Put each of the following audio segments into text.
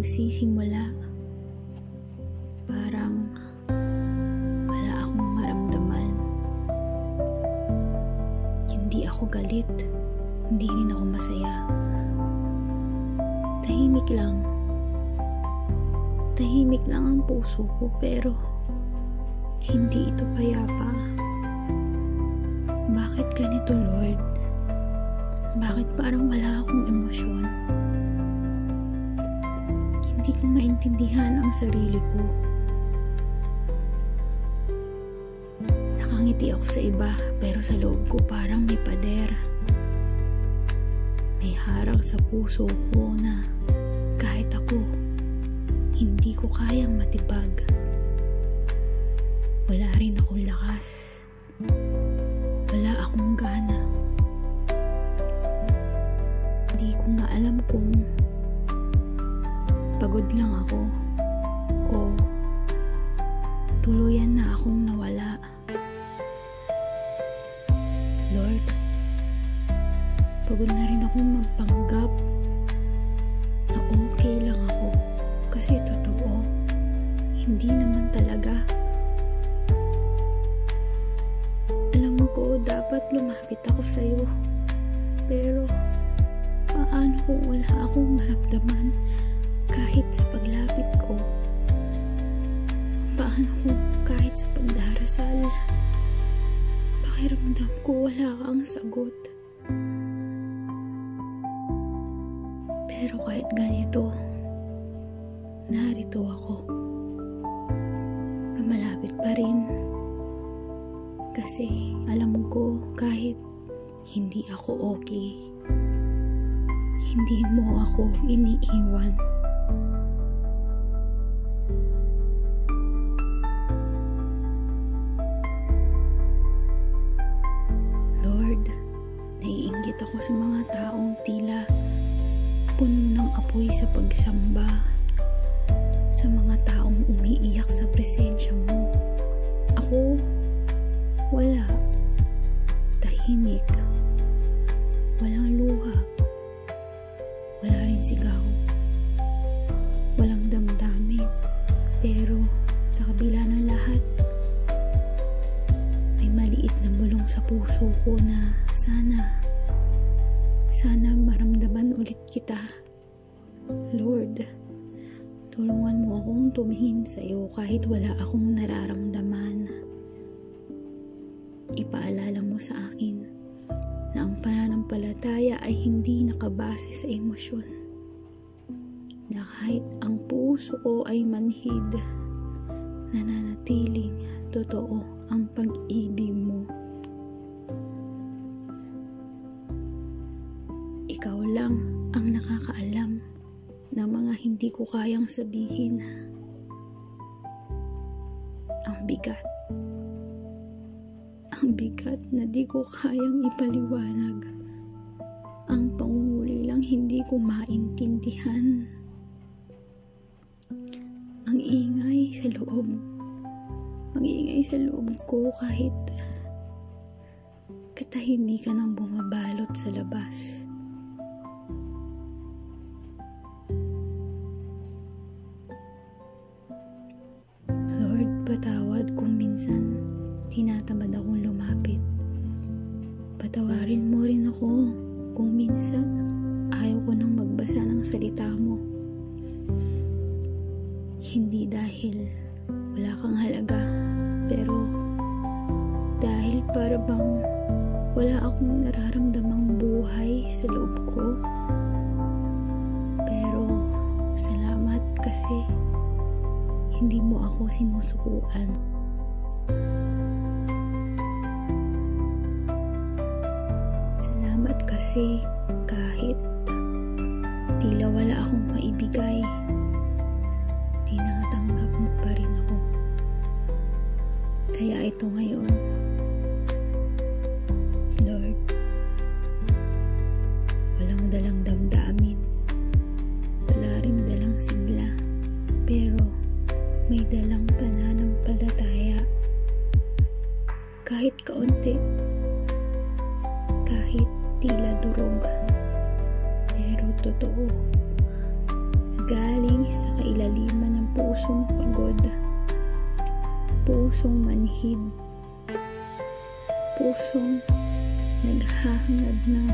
magsisimula. Parang wala akong maramdaman. Hindi ako galit, hindi rin ako masaya. Tahimik lang. Tahimik lang ang puso ko, pero hindi ito payapa. Bakit ganito, Lord? Bakit parang wala akong emosyon? Hindi ko maintindihan ang sarili ko. Nakangiti ako sa iba, pero sa loob ko parang may pader. May harang sa puso ko na kahit ako, hindi ko kayang matibag. Wala rin akong lakas. Wala akong gana. Hindi ko nga alam kung pagod lang ako o tuluyan na akong nawala. Lord, pagod na rin akong magpanggap na okay lang ako, kasi totoo, hindi naman talaga. Alam ko dapat lumapit ako sa'yo, pero paano kung wala akong maramdaman kahit sa paglapit ko? Paano kung kahit sa pagdarasal, pakiramdam ko wala kang sagot? Pero kahit ganito, narito ako. Malapit pa rin. Kasi alam ko kahit hindi ako okay, hindi mo ako iniiwan. Lord, naiinggit ako sa mga taong tila puno ng apoy sa pagsamba, sa mga taong umiiyak sa presensya mo. Ako, wala. Tahimik. Walang luha. Wala rin sigaw. Walang damdamin. Pero sa kabila ng lahat, may maliit na bulong sa puso ko na sana maramdaman ulit kita. Lord, tulungan mo akong tumingin sa'yo kahit wala akong nararamdaman. Ipaalala mo sa akin na ang pananampalataya ay hindi nakabase sa emosyon. Na kahit ang puso ko ay manhid, nananatiling totoo ang pag-ibig mo. Ikaw lang ang nakakaalam ng mga hindi ko kayang sabihin. Ang bigat. Ang bigat na di ko kayang ipaliwanag. Ang pangunguli lang hindi ko maintindihan. Ang ingay sa loob. Ang ingay sa loob ko kahit katahimikan ang bumabalot sa labas. Patawad kung minsan tinatamad akong lumapit. Patawarin mo rin ako kung minsan ayaw ko nang magbasa ng salita mo. Hindi dahil wala kang halaga, pero dahil para bang wala akong nararamdamang buhay sa loob ko. Pero salamat kasi hindi mo ako sinusukuan. Salamat kasi kahit tila wala akong maibigay, tinatanggap mo pa rin ako. Kaya ito ngayon, Lord, walang dalang damdamin, wala rin dalang sigla, pero may dalang pananampalataya. Kahit kaunti, kahit tila durog, pero totoo. galing sa kailaliman ng pusong pagod, pusong manhid, pusong naghahangad ng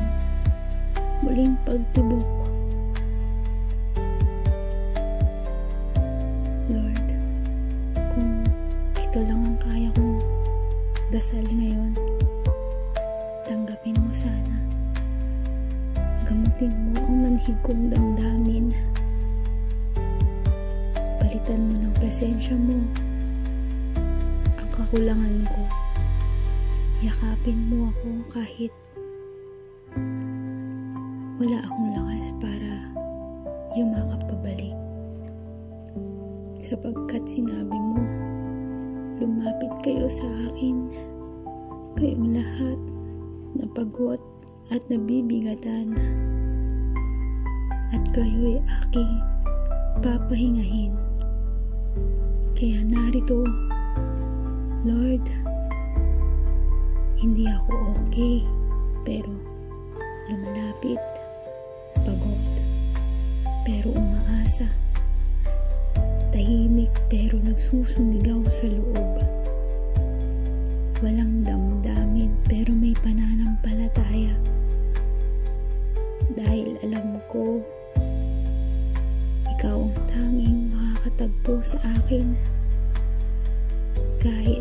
muling pagtibok. Lord, kung ito lang ang kaya kong dasal ngayon, tanggapin mo sana. Gamutin mo ang manhid kong damdamin. Palitan mo ng presensya mo ang kakulangan ko. Yakapin mo ako kahit wala akong lakas para yumakap pabalik. Sapagkat sinabi mo, lumapit kayo sa akin, kayong lahat na pagod at nabibigatan, at kayo'y aking papahingahin. Kaya narito, Lord, hindi ako okay, pero lumalapit, pagod, pero umaasa, tahimik pero nagsusumigaw sa loob. Walang damdamin pero may pananampalataya. Dahil alam ko, ikaw ang tanging makakatagpo sa akin. Kahit